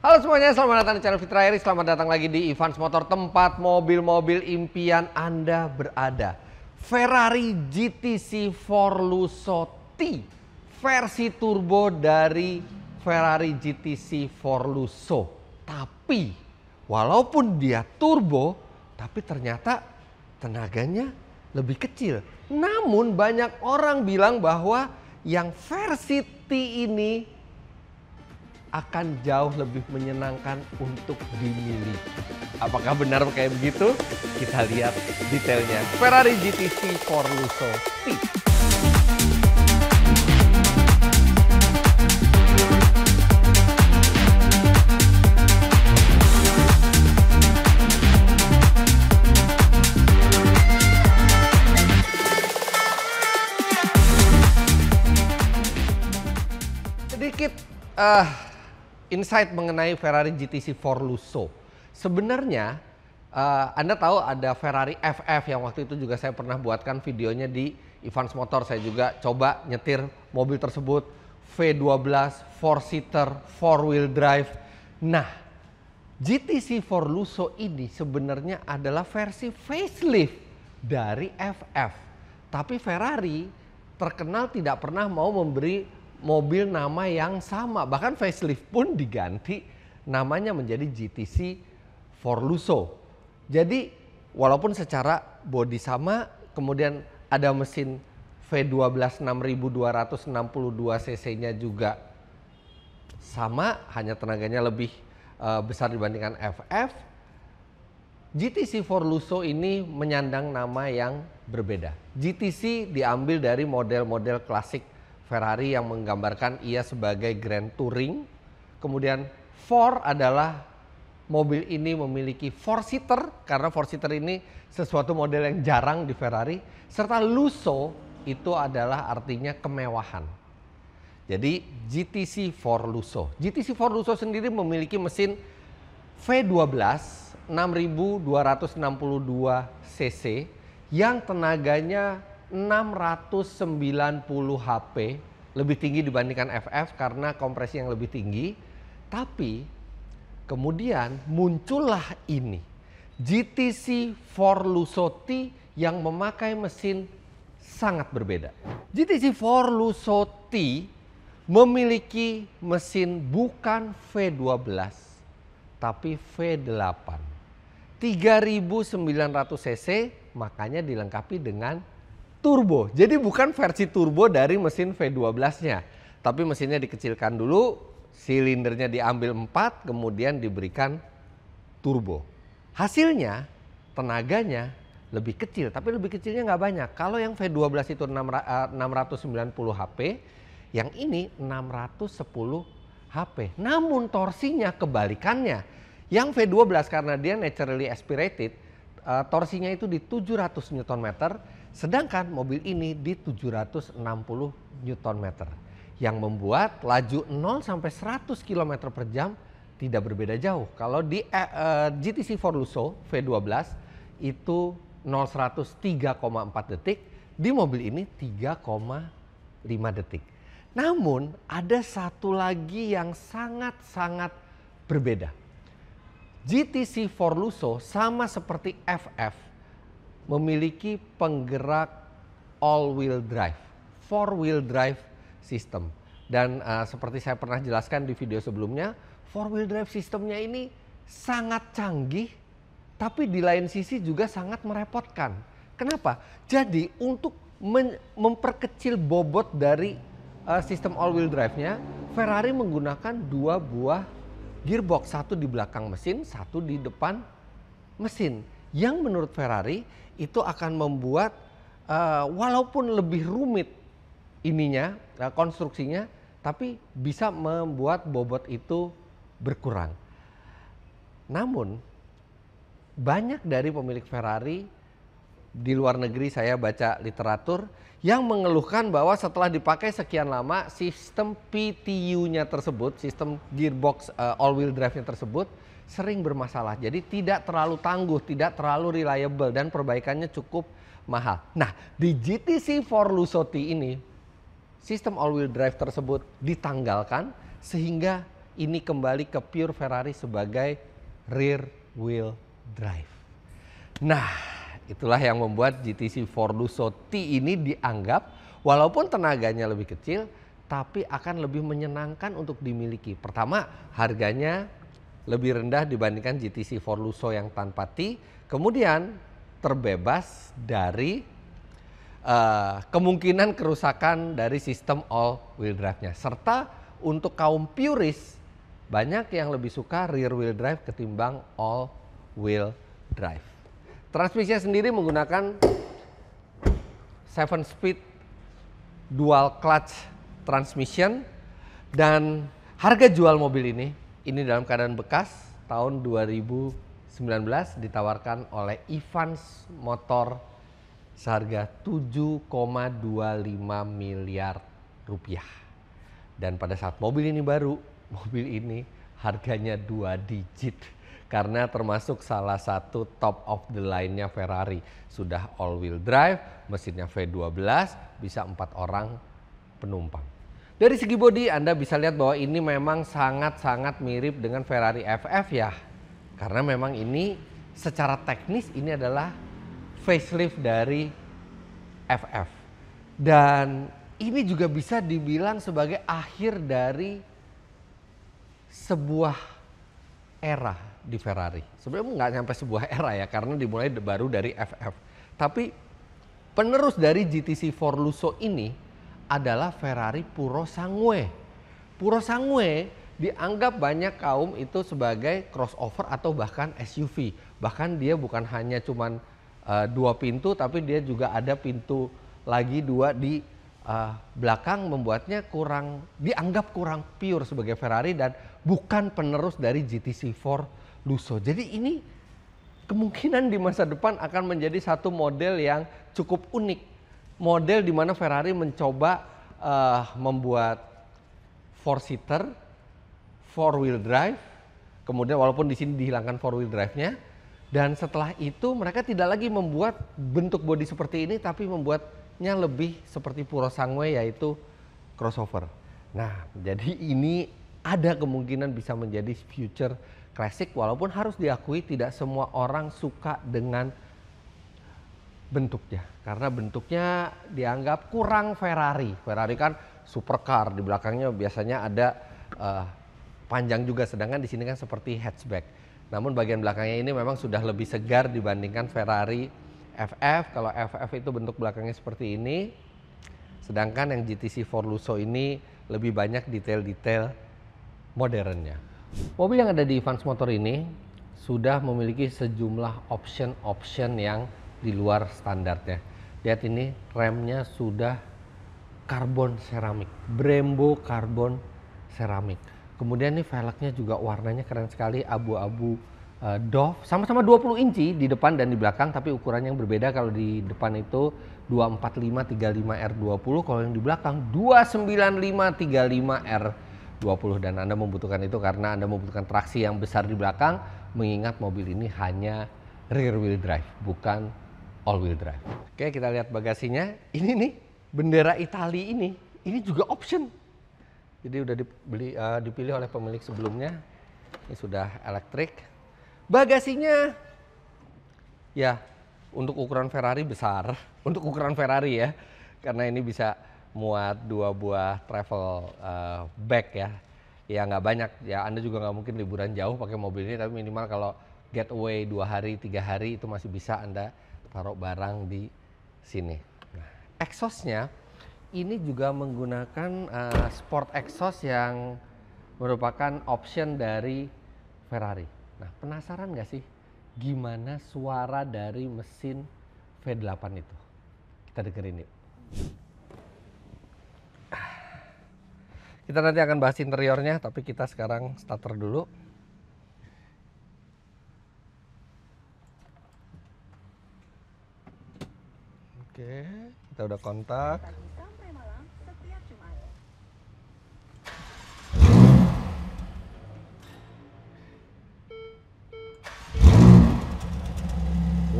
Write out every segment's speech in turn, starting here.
Halo semuanya, selamat datang di channel Fitra Eri. Selamat datang lagi di Evans Motor, tempat mobil-mobil impian Anda berada. Ferrari GTC Forluso T, versi turbo dari Ferrari GTC Forluso. Tapi, walaupun dia turbo, tapi ternyata tenaganya lebih kecil. Namun banyak orang bilang bahwa yang versi T ini akan jauh lebih menyenangkan untuk dimiliki. Apakah benar kayak begitu? Kita lihat detailnya. Ferrari GTC Forluso T. Sedikit insight mengenai Ferrari GTC Forluso. Sebenarnya Anda tahu ada Ferrari FF yang waktu itu juga saya pernah buatkan videonya di Evans Motor. Saya juga coba nyetir mobil tersebut, V12, 4-seater, 4-wheel drive. Nah, GTC Forluso ini sebenarnya adalah versi facelift dari FF. Tapi Ferrari terkenal tidak pernah mau memberi mobil nama yang sama, bahkan facelift pun diganti namanya menjadi GTC Forluso. Jadi walaupun secara bodi sama, kemudian ada mesin V12 6262 cc-nya juga sama, hanya tenaganya lebih besar dibandingkan FF. GTC Forluso ini menyandang nama yang berbeda. GTC diambil dari model-model klasik Ferrari yang menggambarkan ia sebagai Grand Touring. Kemudian 4 adalah mobil ini memiliki 4-seater, karena 4-seater ini sesuatu model yang jarang di Ferrari. Serta Lusso itu adalah artinya kemewahan. Jadi GTC Forluso. GTC Forluso sendiri memiliki mesin V12 6262 cc yang tenaganya 690 HP, lebih tinggi dibandingkan FF karena kompresi yang lebih tinggi. Tapi kemudian muncullah ini, GTC Forluso T yang memakai mesin sangat berbeda. GTC Forluso T memiliki mesin bukan V12 tapi V8 3900 cc, makanya dilengkapi dengan turbo. Jadi bukan versi turbo dari mesin V12-nya, tapi mesinnya dikecilkan dulu, silindernya diambil 4, kemudian diberikan turbo. Hasilnya tenaganya lebih kecil, tapi lebih kecilnya nggak banyak. Kalau yang V12 itu 690 HP, yang ini 610 HP. Namun torsinya kebalikannya. Yang V12 karena dia naturally aspirated, torsinya itu di 700 Nm. Sedangkan mobil ini di 760 Nm, yang membuat laju 0 sampai 100 km per jam tidak berbeda jauh. Kalau di GTC Forluso V12 itu 0-100 3,4 detik, di mobil ini 3,5 detik. Namun ada satu lagi yang sangat-sangat berbeda. GTC Forluso sama seperti FF memiliki penggerak all-wheel drive, 4-wheel drive system. Dan seperti saya pernah jelaskan di video sebelumnya, 4-wheel drive systemnya ini sangat canggih, tapi di lain sisi juga sangat merepotkan. Kenapa? Jadi untuk memperkecil bobot dari sistem all-wheel drive-nya, Ferrari menggunakan 2 buah gearbox, satu di belakang mesin, satu di depan mesin. Yang menurut Ferrari itu akan membuat walaupun lebih rumit ininya, konstruksinya, tapi bisa membuat bobot itu berkurang. Namun banyak dari pemilik Ferrari di luar negeri, saya baca literatur, yang mengeluhkan bahwa setelah dipakai sekian lama, sistem PTU-nya tersebut, sistem gearbox all-wheel drive-nya tersebut sering bermasalah. Jadi tidak terlalu tangguh, tidak terlalu reliable, dan perbaikannya cukup mahal. Nah, di GTC Forluso T ini, sistem all-wheel drive tersebut ditanggalkan sehingga ini kembali ke pure Ferrari sebagai rear wheel drive. Nah, itulah yang membuat GTC Forluso T ini dianggap walaupun tenaganya lebih kecil, tapi akan lebih menyenangkan untuk dimiliki. Pertama, harganya lebih rendah dibandingkan GTC Forluso yang tanpa T. Kemudian terbebas dari kemungkinan kerusakan dari sistem all-wheel drive-nya. Serta untuk kaum purist, banyak yang lebih suka rear wheel drive ketimbang all-wheel drive. Transmisinya sendiri menggunakan 7-speed dual clutch transmission, dan harga jual mobil ini dalam keadaan bekas tahun 2019 ditawarkan oleh Evans Motor seharga 7,25 miliar rupiah. Dan pada saat mobil ini baru, mobil ini harganya 2 digit karena termasuk salah satu top of the line-nya Ferrari. Sudah all-wheel drive, mesinnya V12, bisa 4 orang penumpang. Dari segi bodi Anda bisa lihat bahwa ini memang sangat-sangat mirip dengan Ferrari FF ya. Karena memang ini secara teknis ini adalah facelift dari FF. Dan ini juga bisa dibilang sebagai akhir dari sebuah era di Ferrari. Sebenarnya nggak sampai sebuah era ya, karena dimulai baru dari FF. Tapi penerus dari GTC Forluso ini adalah Ferrari Purosangue. Purosangue dianggap banyak kaum itu sebagai crossover atau bahkan SUV. Bahkan dia bukan hanya cuman 2 pintu, tapi dia juga ada pintu lagi 2 di belakang, membuatnya dianggap kurang pure sebagai Ferrari dan bukan penerus dari GTC Forluso. Jadi ini kemungkinan di masa depan akan menjadi satu model yang cukup unik. Model di mana Ferrari mencoba membuat 4-seater, 4-wheel drive, kemudian walaupun di sini dihilangkan 4-wheel drive-nya, dan setelah itu mereka tidak lagi membuat bentuk bodi seperti ini, tapi membuatnya lebih seperti Purosangue, yaitu crossover. Nah, jadi ini ada kemungkinan bisa menjadi future classic, walaupun harus diakui tidak semua orang suka dengan bentuknya, karena bentuknya dianggap kurang Ferrari. Ferrari kan supercar, di belakangnya biasanya ada panjang juga, sedangkan di sini kan seperti hatchback. Namun bagian belakangnya ini memang sudah lebih segar dibandingkan Ferrari FF. Kalau FF itu bentuk belakangnya seperti ini, sedangkan yang GTC Forluso ini lebih banyak detail-detail modernnya. Mobil yang ada di Evans Motor ini sudah memiliki sejumlah option yang di luar standarnya. Lihat ini, remnya sudah karbon seramik, Brembo karbon seramik. Kemudian ini velgnya juga warnanya keren sekali, abu-abu doff. Sama-sama 20 inci di depan dan di belakang, tapi ukurannya yang berbeda. Kalau di depan itu 245/35 R20, kalau yang di belakang 295/35 R20. Dan Anda membutuhkan itu karena Anda membutuhkan traksi yang besar di belakang, mengingat mobil ini hanya rear wheel drive, bukan all wheel drive. Oke, kita lihat bagasinya. Ini nih, bendera Italia ini juga option. Jadi udah dipilih oleh pemilik sebelumnya. Ini sudah elektrik. Bagasinya ya untuk ukuran Ferrari besar, untuk ukuran Ferrari ya, karena ini bisa muat 2 buah travel bag ya. Ya nggak banyak ya, Anda juga nggak mungkin liburan jauh pakai mobil ini, tapi minimal kalau getaway 2 hari 3 hari itu masih bisa Anda taruh barang di sini. Nah, exhaustnya ini juga menggunakan sport exhaust yang merupakan option dari Ferrari. Nah, penasaran nggak sih gimana suara dari mesin V8 itu? Kita dengerin yuk. Kita nanti akan bahas interiornya, tapi kita sekarang starter dulu. Oke, kita udah kontak.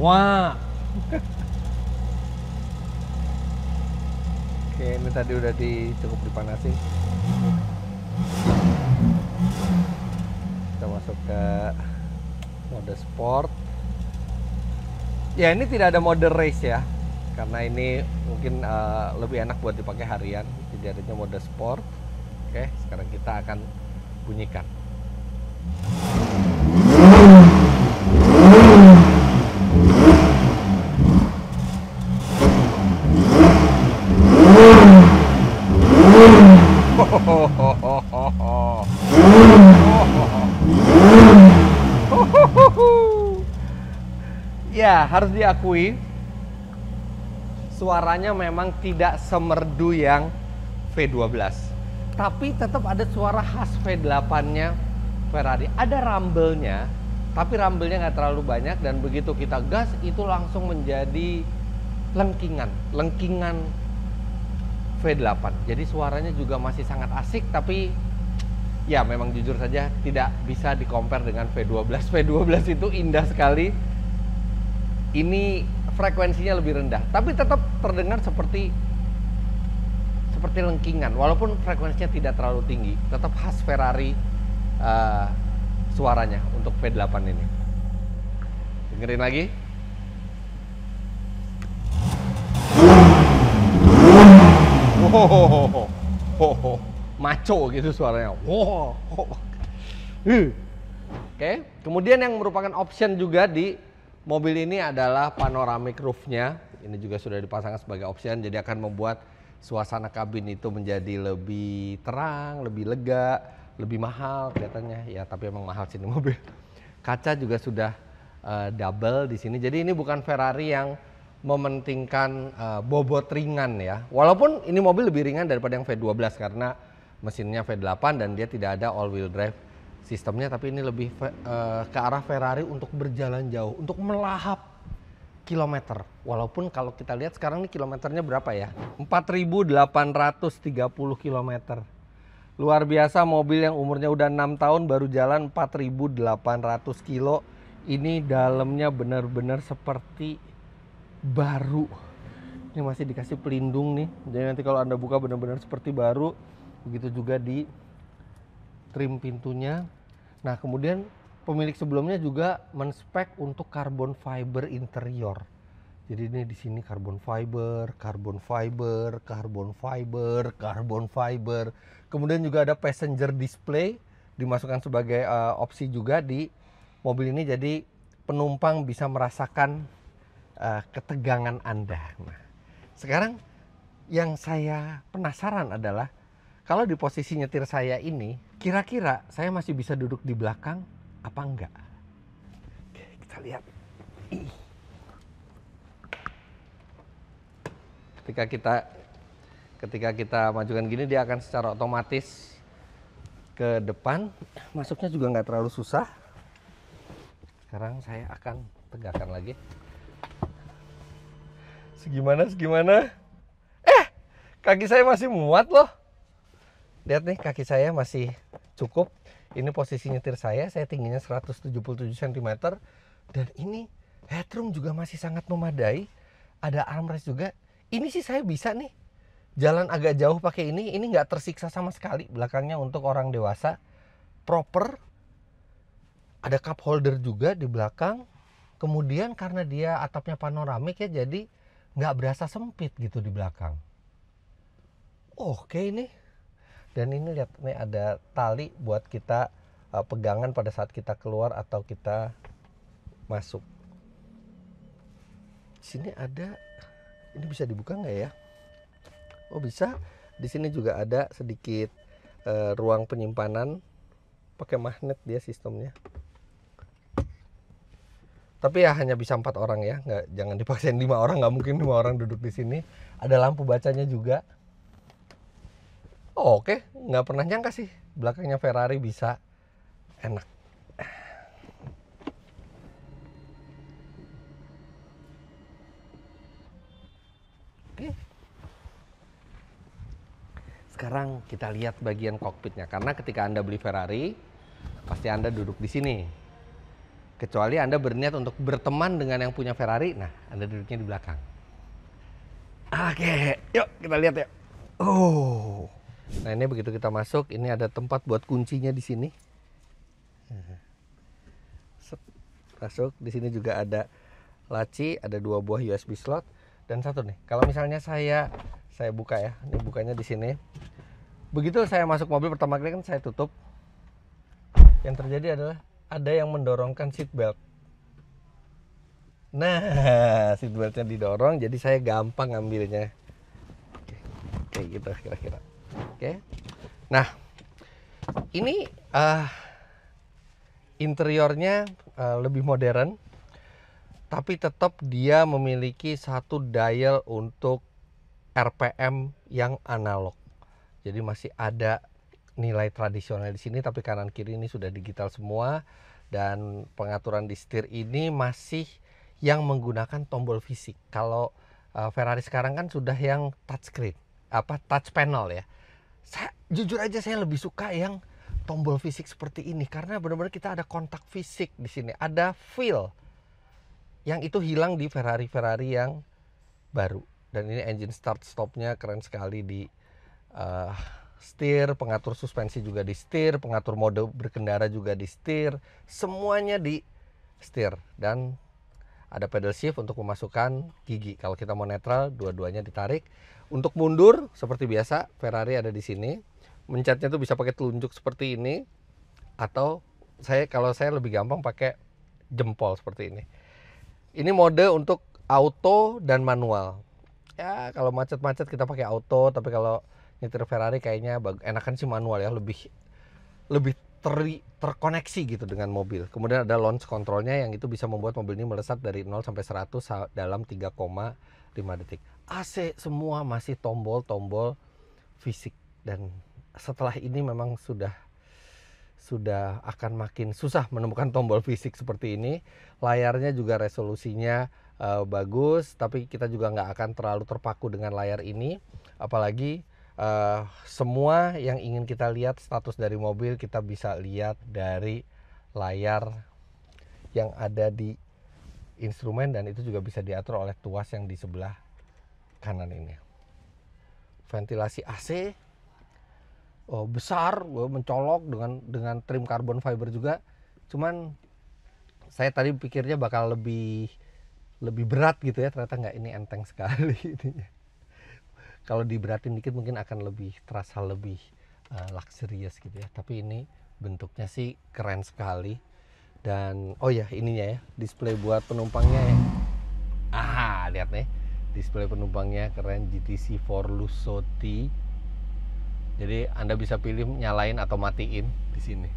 Wah. Oke, ini tadi udah cukup dipanasin. Kita masuk ke mode sport. Ya ini tidak ada mode race ya, karena ini mungkin lebih enak buat dipakai harian. Jadi adanya mode sport. Oke, sekarang kita akan bunyikan. Ya, harus diakui suaranya memang tidak semerdu yang V12. Tapi tetap ada suara khas V8-nya Ferrari. Ada rumble-nya, tapi rumble-nya nggak terlalu banyak, dan begitu kita gas itu langsung menjadi lengkingan V8. Jadi suaranya juga masih sangat asik, tapi ya memang jujur saja tidak bisa di-compare dengan V12. V12 itu indah sekali. Ini frekuensinya lebih rendah, tapi tetap terdengar seperti lengkingan, walaupun frekuensinya tidak terlalu tinggi. Tetap khas Ferrari suaranya untuk V8 ini. Dengerin lagi. Maco gitu suaranya. Oke, kemudian yang merupakan option juga di mobil ini adalah panoramic roof-nya. Ini juga sudah dipasang sebagai option, jadi akan membuat suasana kabin itu menjadi lebih terang, lebih lega, lebih mahal kelihatannya. Ya, tapi emang mahal sih ini mobil. Kaca juga sudah double di sini. Jadi ini bukan Ferrari yang mementingkan bobot ringan ya. Walaupun ini mobil lebih ringan daripada yang V12 karena mesinnya V8 dan dia tidak ada all wheel drive sistemnya, tapi ini lebih ke arah Ferrari untuk berjalan jauh, untuk melahap kilometer. Walaupun kalau kita lihat sekarang ini kilometernya berapa ya? 4.830 kilometer. Luar biasa, mobil yang umurnya udah 6 tahun baru jalan 4.800 kilo. Ini dalamnya benar-benar seperti baru. Ini masih dikasih pelindung nih. Jadi nanti kalau Anda buka benar-benar seperti baru. Begitu juga di trim pintunya. Nah, kemudian pemilik sebelumnya juga menspek untuk carbon fiber interior. Jadi ini di sini carbon fiber, carbon fiber, carbon fiber, carbon fiber. Kemudian juga ada passenger display dimasukkan sebagai opsi juga di mobil ini. Jadi penumpang bisa merasakan ketegangan Anda. Nah, sekarang yang saya penasaran adalah kalau di posisi nyetir saya ini, kira-kira saya masih bisa duduk di belakang apa enggak? Oke, kita lihat. Ketika kita majukan gini, dia akan secara otomatis ke depan. Masuknya juga nggak terlalu susah. Sekarang saya akan tegakkan lagi. Segimana? Kaki saya masih muat loh. Lihat nih, kaki saya masih cukup. Ini posisi nyetir saya tingginya 177 cm. Dan ini headroom juga masih sangat memadai. Ada armrest juga. Ini sih saya bisa nih jalan agak jauh pakai ini nggak tersiksa sama sekali. Belakangnya untuk orang dewasa. Proper. Ada cup holder juga di belakang. Kemudian karena dia atapnya panoramik ya, jadi nggak berasa sempit gitu di belakang. Oke ini. Dan ini lihat, nih ada tali buat kita pegangan pada saat kita keluar atau kita masuk. Sini ada, ini bisa dibuka nggak ya? Oh bisa. Di sini juga ada sedikit ruang penyimpanan. Pakai magnet dia sistemnya. Tapi ya hanya bisa 4 orang ya, jangan dipaksain 5 orang, nggak mungkin 5 orang duduk di sini. Ada lampu bacanya juga. Oh, oke, nggak pernah nyangka sih belakangnya Ferrari bisa enak. Oke. Sekarang kita lihat bagian kokpitnya, karena ketika Anda beli Ferrari, pasti Anda duduk di sini. Kecuali Anda berniat untuk berteman dengan yang punya Ferrari, nah Anda duduknya di belakang. Oke, yuk kita lihat ya. Oh. Nah ini begitu kita masuk, ini ada tempat buat kuncinya di sini. Set, masuk, di sini juga ada laci, ada 2 buah USB slot dan satu nih. Kalau misalnya saya buka ya, ini bukanya di sini. Begitu saya masuk mobil pertama kali kan saya tutup. Yang terjadi adalah ada yang mendorongkan seat belt. Nah, seat beltnya didorong, jadi saya gampang ngambilnya. Oke, gitu kira-kira. Oke. Nah, ini interiornya lebih modern, tapi tetap dia memiliki satu dial untuk RPM yang analog. Jadi masih ada nilai tradisional di sini, tapi kanan kiri ini sudah digital semua, dan pengaturan di setir ini masih yang menggunakan tombol fisik. Kalau Ferrari sekarang kan sudah yang touchscreen, touch panel ya. Jujur aja saya lebih suka yang tombol fisik seperti ini karena benar-benar kita ada kontak fisik di sini, ada feel yang itu hilang di Ferrari yang baru. Dan ini engine start stopnya keren sekali di setir, pengatur suspensi juga di setir, pengatur mode berkendara juga di setir, semuanya di setir. Dan ada pedal shift untuk memasukkan gigi. Kalau kita mau netral, dua-duanya ditarik. Untuk mundur seperti biasa, Ferrari ada di sini. Mencetnya tuh bisa pakai telunjuk seperti ini, atau kalau saya lebih gampang pakai jempol seperti ini. Ini mode untuk auto dan manual. Ya kalau macet-macet kita pakai auto, tapi kalau nyetir Ferrari kayaknya enakan sih manual ya, lebih terkoneksi gitu dengan mobil. Kemudian ada launch controlnya yang itu bisa membuat mobil ini melesat dari 0 sampai 100 dalam 3,5 detik. AC semua masih tombol-tombol fisik, dan setelah ini memang sudah akan makin susah menemukan tombol fisik seperti ini. Layarnya juga resolusinya bagus, tapi kita juga nggak akan terlalu terpaku dengan layar ini. Apalagi semua yang ingin kita lihat status dari mobil kita bisa lihat dari layar yang ada di instrumen, dan itu juga bisa diatur oleh tuas yang di sebelah kanan ini. Ventilasi AC besar, mencolok dengan trim carbon fiber juga. Cuman saya tadi pikirnya bakal lebih berat gitu ya, ternyata nggak, ini enteng sekali ininya. Kalau diberatin dikit mungkin akan terasa lebih luxurious gitu ya. Tapi ini bentuknya sih keren sekali. Dan oh ya ininya ya, display buat penumpangnya ya. Lihat nih, display penumpangnya keren, GTC For Lusotti. Jadi Anda bisa pilih nyalain atau matiin di sini.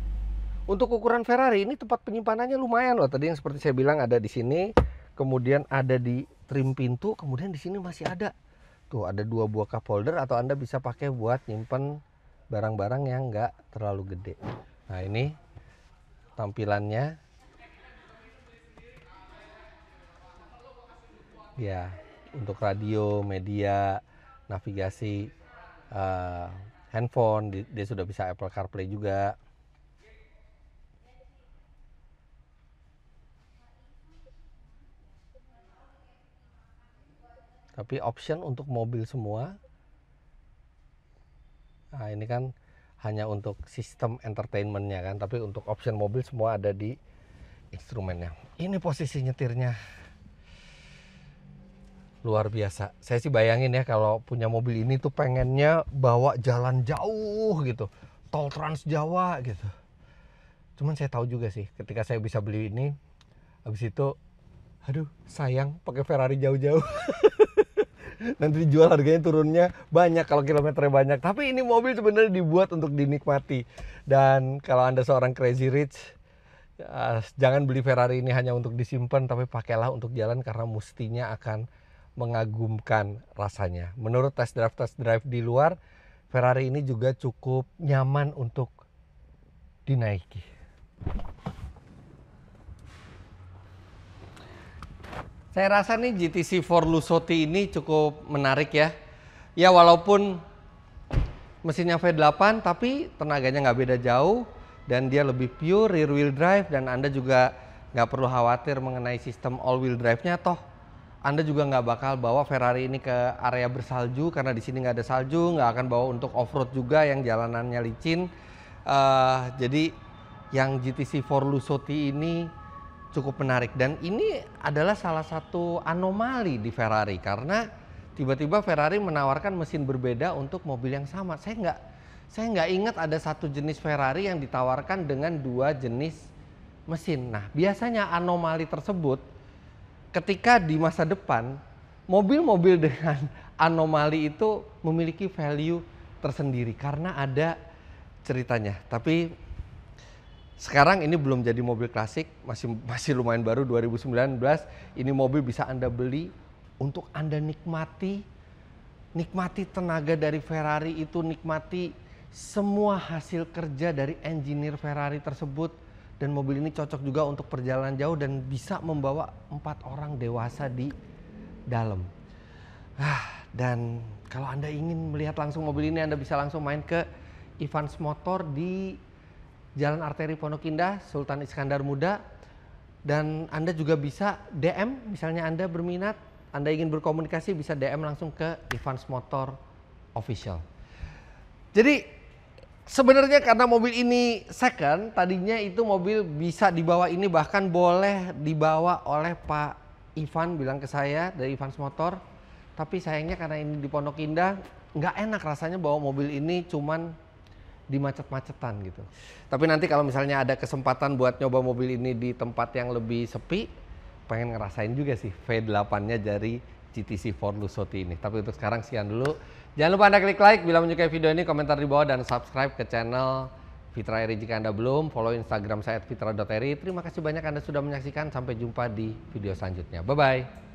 Untuk ukuran Ferrari ini tempat penyimpanannya lumayan loh. Tadi yang seperti saya bilang ada di sini, kemudian ada di trim pintu, kemudian di sini masih ada. Tuh ada 2 buah cup holder, atau Anda bisa pakai buat nyimpen barang-barang yang nggak terlalu gede. Nah ini tampilannya. Ya, untuk radio, media, navigasi, handphone, dia sudah bisa Apple CarPlay juga. Tapi option untuk mobil semua. Nah ini kan hanya untuk sistem entertainmentnya kan, tapi untuk option mobil semua ada di instrumennya. Ini posisi nyetirnya luar biasa. Saya sih bayangin ya kalau punya mobil ini tuh pengennya bawa jalan jauh gitu, tol Trans Jawa gitu. Cuman saya tahu juga sih ketika saya bisa beli ini, habis itu aduh sayang pakai Ferrari jauh-jauh. Nanti dijual harganya turunnya banyak kalau kilometernya banyak. Tapi ini mobil sebenarnya dibuat untuk dinikmati. Dan kalau Anda seorang crazy rich, jangan beli Ferrari ini hanya untuk disimpan, tapi pakailah untuk jalan karena mestinya akan mengagumkan rasanya. Menurut test drive di luar, Ferrari ini juga cukup nyaman untuk dinaiki. Saya rasa nih GTC For Lusotti ini cukup menarik ya. Ya walaupun mesinnya V8 tapi tenaganya nggak beda jauh, dan dia lebih pure rear wheel drive, dan Anda juga nggak perlu khawatir mengenai sistem all wheel drive-nya. Toh Anda juga nggak bakal bawa Ferrari ini ke area bersalju karena di sini nggak ada salju, nggak akan bawa untuk off-road juga yang jalanannya licin. Jadi yang GTC 4 Lusotti ini cukup menarik dan ini adalah salah satu anomali di Ferrari karena tiba-tiba Ferrari menawarkan mesin berbeda untuk mobil yang sama. Saya nggak ingat ada satu jenis Ferrari yang ditawarkan dengan dua jenis mesin. Nah, biasanya anomali tersebut ketika di masa depan mobil-mobil dengan anomali itu memiliki value tersendiri karena ada ceritanya. Tapi sekarang ini belum jadi mobil klasik, masih lumayan baru 2019. Ini mobil bisa Anda beli untuk Anda nikmati tenaga dari Ferrari itu, nikmati semua hasil kerja dari engineer Ferrari tersebut. Dan mobil ini cocok juga untuk perjalanan jauh dan bisa membawa 4 orang dewasa di dalam. Dan kalau Anda ingin melihat langsung mobil ini, Anda bisa langsung main ke Evans Motor di Jalan Arteri Pondok Indah, Sultan Iskandar Muda. Dan Anda juga bisa DM, misalnya Anda berminat, Anda ingin berkomunikasi, bisa DM langsung ke Evans Motor Official. Jadi sebenarnya karena mobil ini second, tadinya itu mobil bisa dibawa ini, bahkan boleh dibawa oleh Pak Ivan, bilang ke saya dari Evans Motor. Tapi sayangnya karena ini di Pondok Indah, nggak enak rasanya bawa mobil ini cuman di macet-macetan gitu. Tapi nanti kalau misalnya ada kesempatan buat nyoba mobil ini di tempat yang lebih sepi, pengen ngerasain juga sih V8-nya dari GTC 4 Lusotti ini. Tapi untuk sekarang sekian dulu. Jangan lupa Anda klik like bila menyukai video ini, komentar di bawah, dan subscribe ke channel Fitra Eri jika Anda belum. Follow Instagram saya @fitra.eri. Terima kasih banyak Anda sudah menyaksikan. Sampai jumpa di video selanjutnya. Bye-bye.